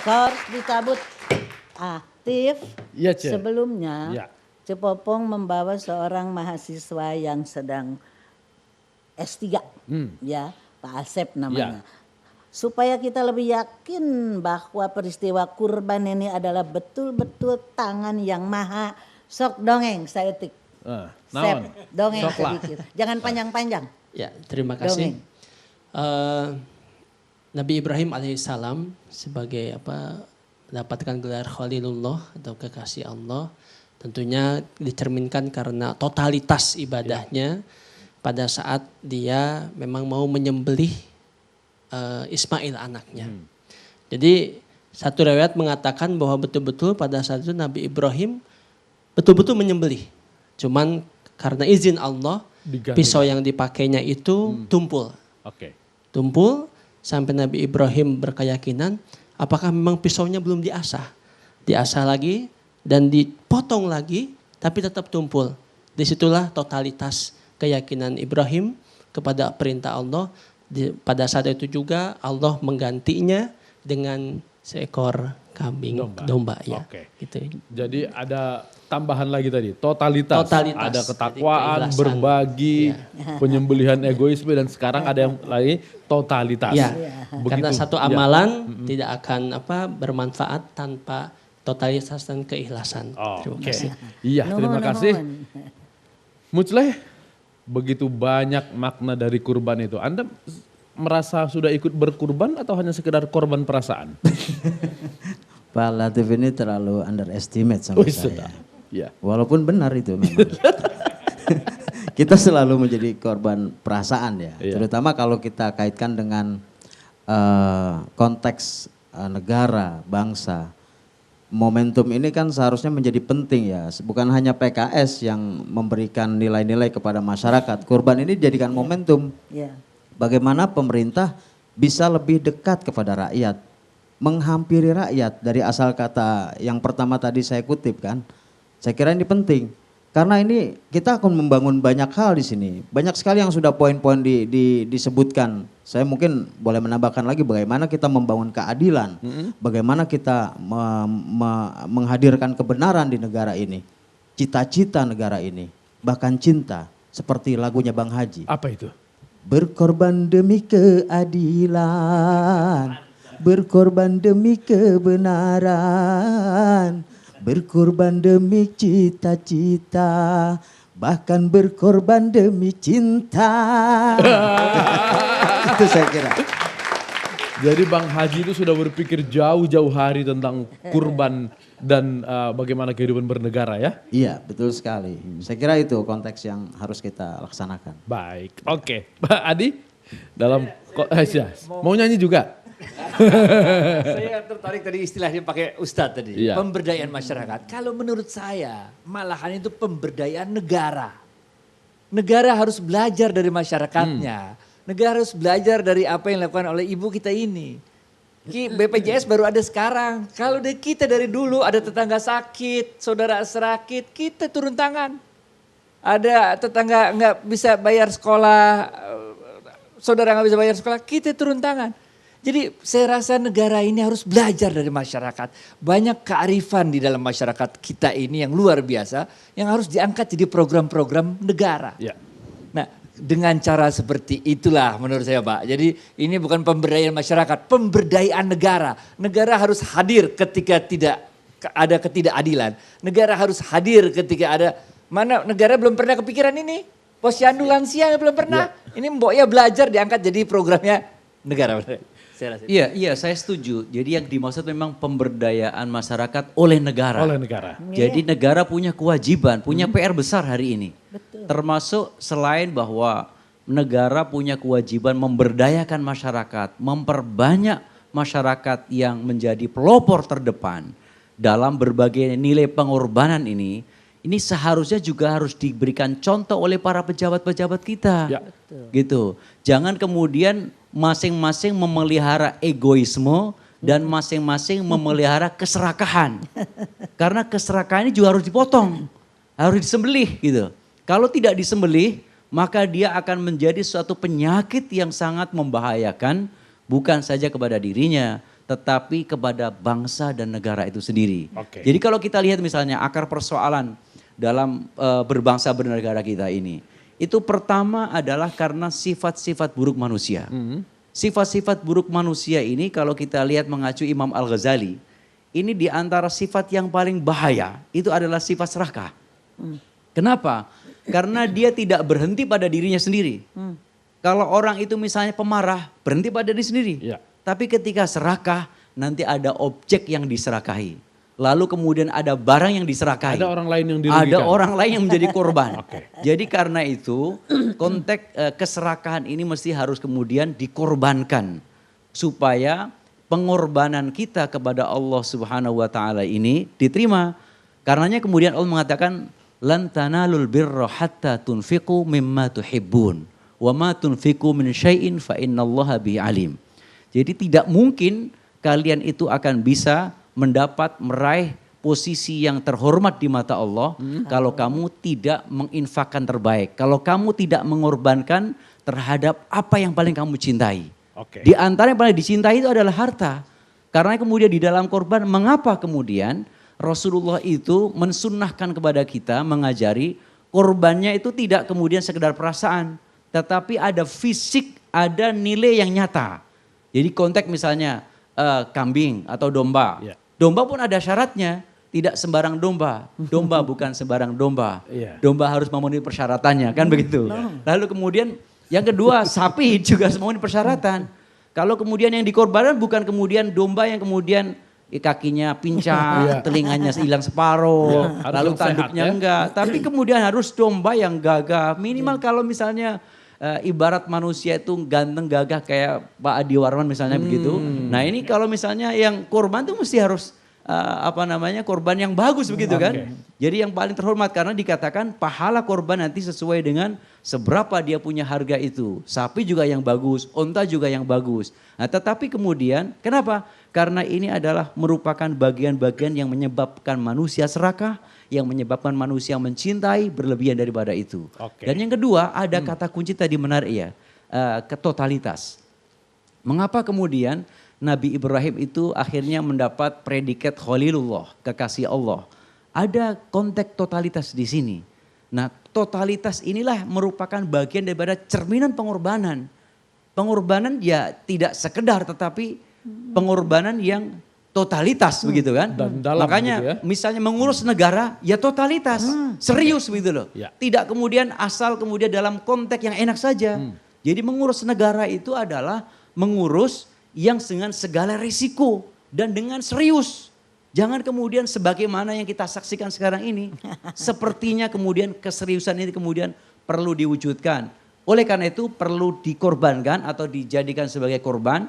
Harus dicabut. Aktif. Iya, Ce. Sebelumnya Iya. Cepopong membawa seorang mahasiswa yang sedang S3. Ya, Pak Asep namanya. Supaya kita lebih yakin bahwa peristiwa kurban ini adalah betul-betul tangan yang maha. Sok dongeng saya tik. Sep, Naon? dongeng Sok lah. sedikit. Jangan panjang-panjang. Ya, terima kasih. Dongeng. Nabi Ibrahim alaihissalam sebagai mendapatkan gelar Khalilullah atau kekasih Allah, tentunya dicerminkan karena totalitas ibadahnya pada saat dia memang mau menyembelih Ismail anaknya. Jadi satu riwayat mengatakan bahwa betul-betul pada saat itu Nabi Ibrahim betul-betul menyembelih. Cuman karena izin Allah, Diganti. pisau yang dipakainya itu tumpul. Oke. Tumpul sampai Nabi Ibrahim berkeyakinan apakah memang pisaunya belum diasah. Diasah lagi dan dipotong lagi tapi tetap tumpul. Disitulah totalitas keyakinan Ibrahim kepada perintah Allah. Pada saat itu juga Allah menggantinya dengan seekor kambing domba ya. Oke. Gitu. Jadi ada tambahan lagi tadi, totalitas. Totalitas. Ada Jadi ketakwaan, keikhlasan. berbagi, penyembelihan egoisme dan sekarang ada yang lagi totalitas. Ya, Begitu. karena satu Ya. amalan tidak akan bermanfaat tanpa totalitas dan keikhlasan. Terima Oke. kasih. Iya, terima Nuhun, kasih. nuhun. Mucleh, begitu banyak makna dari kurban itu. Anda merasa sudah ikut berkurban atau hanya sekedar korban perasaan? Pak Latif ini terlalu underestimate sama Wih, saya. sudah. Ya. Walaupun benar itu memang. Kita selalu menjadi korban perasaan ya. Iya. Terutama kalau kita kaitkan dengan konteks negara, bangsa. Momentum ini kan seharusnya menjadi penting ya. Bukan hanya PKS yang memberikan nilai-nilai kepada masyarakat. Kurban ini dijadikan momentum. Ya. Bagaimana pemerintah bisa lebih dekat kepada rakyat, menghampiri rakyat dari asal kata yang pertama tadi saya kutip kan. Saya kira ini penting karena ini kita akan membangun banyak hal di sini. Banyak sekali yang sudah poin-poin disebutkan. Saya mungkin boleh menambahkan lagi bagaimana kita membangun keadilan, bagaimana kita menghadirkan kebenaran di negara ini, cita-cita negara ini, bahkan cinta seperti lagunya Bang Haji. Apa itu? Berkorban demi keadilan, berkorban demi kebenaran, berkorban demi cita-cita, bahkan berkorban demi cinta. Itu saya kira. Jadi Bang Haji itu sudah berpikir jauh-jauh hari tentang kurban dan bagaimana kehidupan bernegara ya? Iya, betul sekali. Saya kira itu konteks yang harus kita laksanakan. Baik, oke. Pak Adi, dalam mau nyanyi juga? Saya tertarik tadi istilahnya pakai Ustadz tadi. Iya. Pemberdayaan masyarakat. Kalau menurut saya malahan itu pemberdayaan negara. Negara harus belajar dari masyarakatnya. Negara harus belajar dari apa yang dilakukan oleh ibu kita ini. BPJS baru ada sekarang. Kalau kita dari dulu ada tetangga sakit, saudara sakit, kita turun tangan. Ada tetangga nggak bisa bayar sekolah, saudara nggak bisa bayar sekolah, kita turun tangan. Jadi saya rasa negara ini harus belajar dari masyarakat. Banyak kearifan di dalam masyarakat kita ini yang luar biasa, yang harus diangkat jadi program-program negara. Ya. Nah, dengan cara seperti itulah menurut saya Pak. Jadi ini bukan pemberdayaan masyarakat, pemberdayaan negara. Negara harus hadir ketika tidak ada ketidakadilan. Negara harus hadir ketika ada, mana negara belum pernah kepikiran ini. Posyandu lansia belum pernah. Ini Mbok ya belajar diangkat jadi programnya negara. Saya rasa. Iya, saya setuju. Jadi yang dimaksud memang pemberdayaan masyarakat oleh negara. Oleh negara. Jadi negara punya kewajiban, punya PR besar hari ini. Termasuk selain bahwa negara punya kewajiban memberdayakan masyarakat, memperbanyak masyarakat yang menjadi pelopor terdepan dalam berbagai nilai pengorbanan ini seharusnya juga harus diberikan contoh oleh para pejabat-pejabat kita. Ya. Gitu. Jangan kemudian masing-masing memelihara egoisme dan masing-masing memelihara keserakahan. Karena keserakahan ini juga harus dipotong, harus disembelih gitu. Kalau tidak disembelih, maka dia akan menjadi suatu penyakit yang sangat membahayakan bukan saja kepada dirinya, tetapi kepada bangsa dan negara itu sendiri. Oke. Jadi kalau kita lihat misalnya akar persoalan dalam berbangsa bernegara kita ini, itu pertama adalah karena sifat-sifat buruk manusia. Sifat-sifat buruk manusia ini kalau kita lihat mengacu Imam Al-Ghazali, ini di antara sifat yang paling bahaya itu adalah sifat serakah. Kenapa? Karena dia tidak berhenti pada dirinya sendiri. Kalau orang itu misalnya pemarah, berhenti pada diri sendiri. Ya. Tapi ketika serakah, nanti ada objek yang diserakahi. Lalu kemudian ada barang yang diserakahi. Ada orang lain yang dirugikan. Ada orang lain yang menjadi korban. Oke. Jadi karena itu konteks keserakahan ini mesti harus kemudian dikorbankan. Supaya pengorbanan kita kepada Allah Subhanahu wa taala ini diterima. Karenanya kemudian Allah mengatakan lan tanalul birra hatta tunfiqu mimma tuhibbun wa ma tunfiqu min syai'in fa innallaha bihi alim. Jadi tidak mungkin kalian itu akan bisa meraih posisi yang terhormat di mata Allah kalau kamu tidak menginfakkan terbaik, kalau kamu tidak mengorbankan terhadap apa yang paling kamu cintai. Oke. Di antara yang paling dicintai itu adalah harta. Karena kemudian di dalam korban, mengapa kemudian Rasulullah itu mensunnahkan kepada kita, mengajari korbannya itu tidak kemudian sekedar perasaan, tetapi ada fisik, ada nilai yang nyata. Jadi konteks misalnya kambing atau domba. Ya. Domba pun ada syaratnya, tidak sembarang domba. Domba bukan sembarang domba. Iya. Domba harus memenuhi persyaratannya, kan begitu. Lalu kemudian yang kedua sapi juga memenuhi persyaratan. Kalau kemudian yang dikorbankan bukan kemudian domba yang kemudian kakinya pincang, telinganya hilang separuh, Harus lalu yang sehat, tanduknya ya. enggak. Tapi kemudian harus domba yang gagah. Minimal kalau misalnya ibarat manusia itu ganteng gagah kayak Pak Adi Warman misalnya begitu. Nah ini kalau misalnya yang korban itu mesti harus korban yang bagus begitu kan. Jadi yang paling terhormat karena dikatakan pahala korban nanti sesuai dengan seberapa dia punya harga itu. Sapi juga yang bagus, onta juga yang bagus. Nah tetapi kemudian kenapa? Karena ini adalah merupakan bagian-bagian yang menyebabkan manusia serakah, yang menyebabkan manusia mencintai berlebihan daripada itu. Oke. Dan yang kedua ada kata kunci tadi menarik ya, ketotalitas. Mengapa kemudian Nabi Ibrahim itu akhirnya mendapat predikat Khalilullah, kekasih Allah. Ada konteks totalitas di sini. Nah totalitas inilah merupakan bagian daripada cerminan pengorbanan. Pengorbanan ya tidak sekedar tetapi pengorbanan yang totalitas begitu kan. Dan dalam Makanya gitu ya. misalnya mengurus negara ya totalitas, serius begitu loh. Ya. Tidak kemudian asal kemudian dalam konteks yang enak saja. Jadi mengurus negara itu adalah mengurus yang dengan segala risiko dan dengan serius. Jangan kemudian sebagaimana yang kita saksikan sekarang ini. Sepertinya kemudian keseriusan ini kemudian perlu diwujudkan. Oleh karena itu perlu dikorbankan atau dijadikan sebagai korban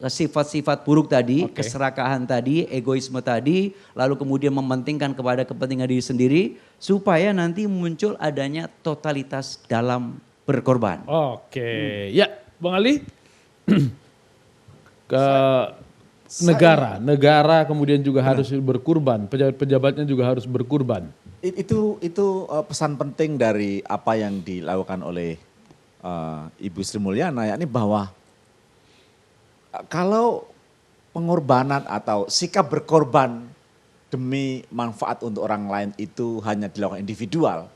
sifat-sifat buruk tadi, keserakahan tadi, egoisme tadi, lalu kemudian mementingkan kepada kepentingan diri sendiri supaya nanti muncul adanya totalitas dalam berkorban. Oke. Ya, Bang Ali. Negara kemudian juga harus berkurban, pejabat-pejabatnya juga harus berkurban. Itu pesan penting dari apa yang dilakukan oleh Ibu Sri Mulyana, yakni bahwa kalau pengorbanan atau sikap berkorban demi manfaat untuk orang lain itu hanya dilakukan individual,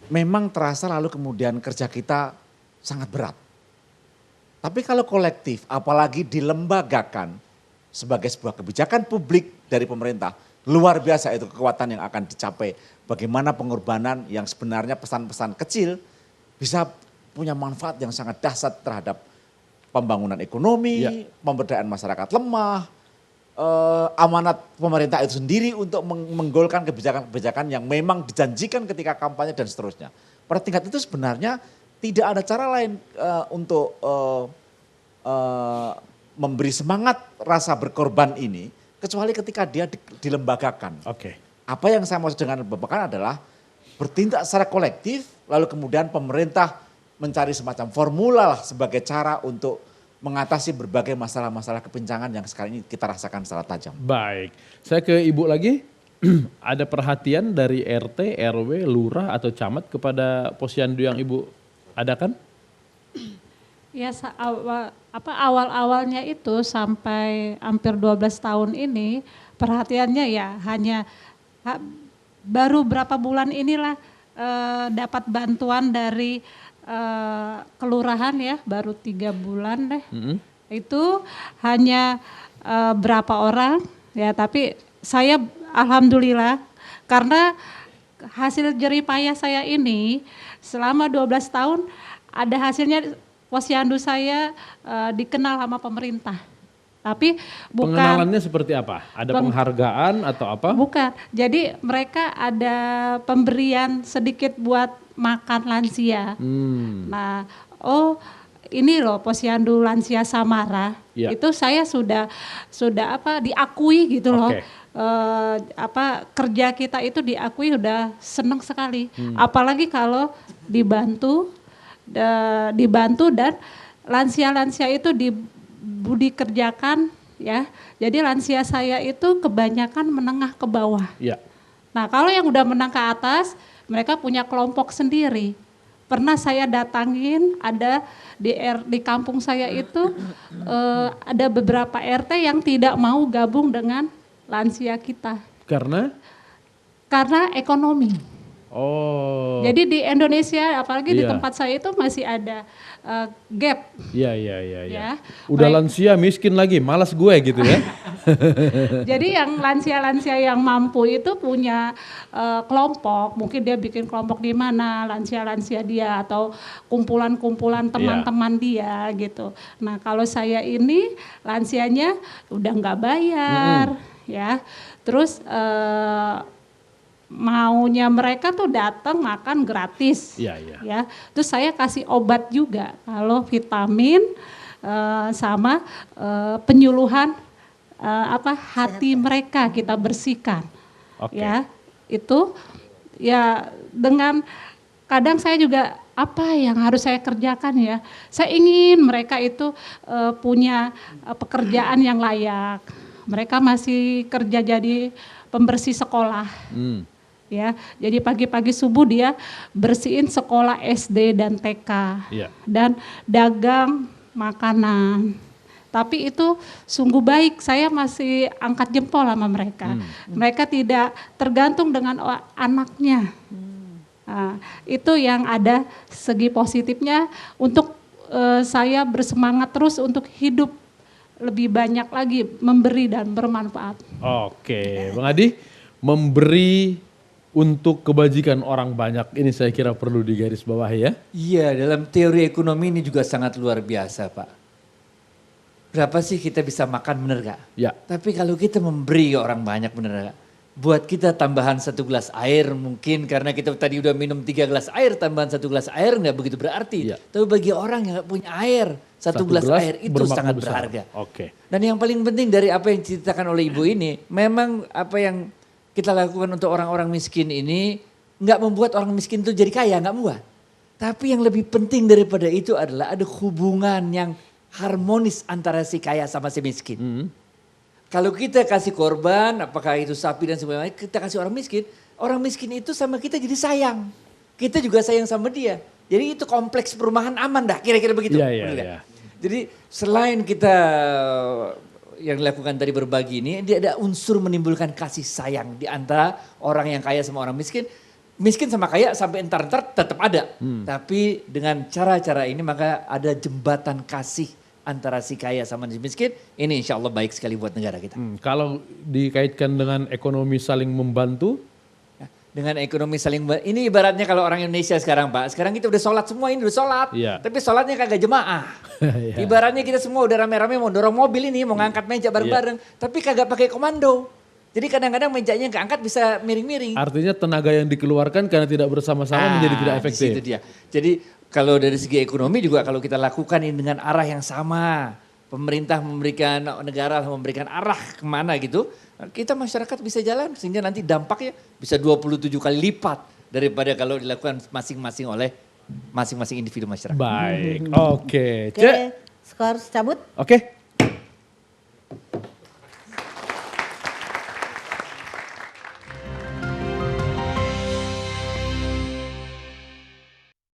memang terasa lalu kemudian kerja kita sangat berat. Tapi kalau kolektif, apalagi dilembagakan sebagai sebuah kebijakan publik dari pemerintah, luar biasa itu kekuatan yang akan dicapai. Bagaimana pengorbanan yang sebenarnya pesan-pesan kecil bisa punya manfaat yang sangat dahsyat terhadap pembangunan ekonomi, pemberdayaan masyarakat lemah, amanat pemerintah itu sendiri untuk menggolkan kebijakan-kebijakan yang memang dijanjikan ketika kampanye dan seterusnya. Pada tingkat itu sebenarnya tidak ada cara lain untuk memberi semangat rasa berkorban ini kecuali ketika dia dilembagakan. Oke. Apa yang saya maksud dengan lembagaan adalah bertindak secara kolektif lalu kemudian pemerintah mencari semacam formula lah sebagai cara untuk mengatasi berbagai masalah-masalah kepincangan yang sekarang ini kita rasakan secara tajam. Baik, saya ke Ibu lagi. Ada perhatian dari RT, RW, lurah atau camat kepada posyandu yang Ibu adakan? Ya awal-awalnya itu sampai hampir 12 tahun ini perhatiannya ya hanya baru berapa bulan inilah dapat bantuan dari kelurahan ya, baru 3 bulan deh. Itu hanya berapa orang ya, tapi saya alhamdulillah karena hasil jerih payah saya ini selama 12 tahun ada hasilnya. Posyandu saya dikenal sama pemerintah, tapi bukan. Pengenalannya seperti apa? Ada penghargaan atau apa? Bukan, jadi mereka ada pemberian sedikit buat makan lansia. Nah, ini loh Posyandu Lansia Samara, itu saya sudah diakui gitu loh. Kerja kita itu diakui udah seneng sekali, apalagi kalau dibantu dan lansia-lansia itu dikerjakan ya. Jadi lansia saya itu kebanyakan menengah ke bawah. Ya. Nah, kalau yang udah menang ke atas, mereka punya kelompok sendiri. Pernah saya datangin, ada di kampung saya itu ada beberapa RT yang tidak mau gabung dengan lansia kita. Karena ekonomi. Oh. Jadi di Indonesia, apalagi di tempat saya itu masih ada gap. Iya. Ya. Udah lansia miskin lagi, malas gue gitu ya. Jadi yang lansia-lansia yang mampu itu punya kelompok, mungkin dia bikin kelompok di mana, lansia-lansia dia atau kumpulan-kumpulan teman-teman dia gitu. Nah kalau saya ini lansianya udah nggak bayar ya, terus maunya mereka tuh datang makan gratis, ya. Terus saya kasih obat juga, kalau vitamin sama penyuluhan hati mereka kita bersihkan, ya. Itu ya dengan kadang saya juga apa yang harus saya kerjakan ya. Saya ingin mereka itu punya pekerjaan yang layak. Mereka masih kerja jadi pembersih sekolah. Ya, jadi pagi-pagi subuh dia bersihin sekolah SD dan TK dan dagang makanan. Tapi itu sungguh baik, saya masih angkat jempol sama mereka. Mereka tidak tergantung dengan anaknya. Nah, itu yang ada segi positifnya untuk saya bersemangat terus untuk hidup lebih banyak lagi memberi dan bermanfaat. Oke, Bang Adi, memberi untuk kebajikan orang banyak, ini saya kira perlu digarisbawahi ya. Iya, dalam teori ekonomi ini juga sangat luar biasa Pak. Berapa sih kita bisa makan bener gak? Ya. Tapi kalau kita memberi ke orang banyak bener gak? Buat kita tambahan 1 gelas air mungkin karena kita tadi udah minum 3 gelas air, tambahan 1 gelas air gak begitu berarti. Tapi bagi orang yang gak punya air, 1 gelas air itu sangat berharga. Dan yang paling penting dari apa yang diceritakan oleh Ibu ini, memang apa yang kita lakukan untuk orang-orang miskin ini nggak membuat orang miskin itu jadi kaya, nggak membuat. Tapi yang lebih penting daripada itu adalah ada hubungan yang harmonis antara si kaya sama si miskin. Kalau kita kasih korban, apakah itu sapi dan sebagainya, kita kasih orang miskin itu sama kita jadi sayang. Kita juga sayang sama dia. Jadi itu kompleks perumahan aman dah, kira-kira begitu. Iya. Jadi selain kita yang dilakukan tadi berbagi ini, dia ada unsur menimbulkan kasih sayang di antara orang yang kaya sama orang miskin. Miskin sama kaya sampai entar tetap ada. Tapi dengan cara-cara ini maka ada jembatan kasih antara si kaya sama si miskin. Ini insya Allah baik sekali buat negara kita. Kalau dikaitkan dengan ekonomi saling membantu? Dengan ekonomi saling ini ibaratnya kalau orang Indonesia sekarang Pak. Sekarang kita udah sholat semua, ini udah sholat. Tapi sholatnya kagak jemaah. Ibaratnya kita semua udah rame-rame mau dorong mobil ini, mau ngangkat meja bareng-bareng. Tapi kagak pakai komando. Jadi kadang-kadang mejanya yang keangkat bisa miring-miring. Artinya tenaga yang dikeluarkan karena tidak bersama-sama menjadi tidak efektif. Itu dia. Jadi kalau dari segi ekonomi juga kalau kita lakukan ini dengan arah yang sama. Pemerintah memberikan, negara memberikan arah kemana gitu. Kita masyarakat bisa jalan sehingga nanti dampaknya bisa 27 kali lipat daripada kalau dilakukan masing-masing oleh masing-masing individu masyarakat. Baik, oke. Skor cabut. Oke.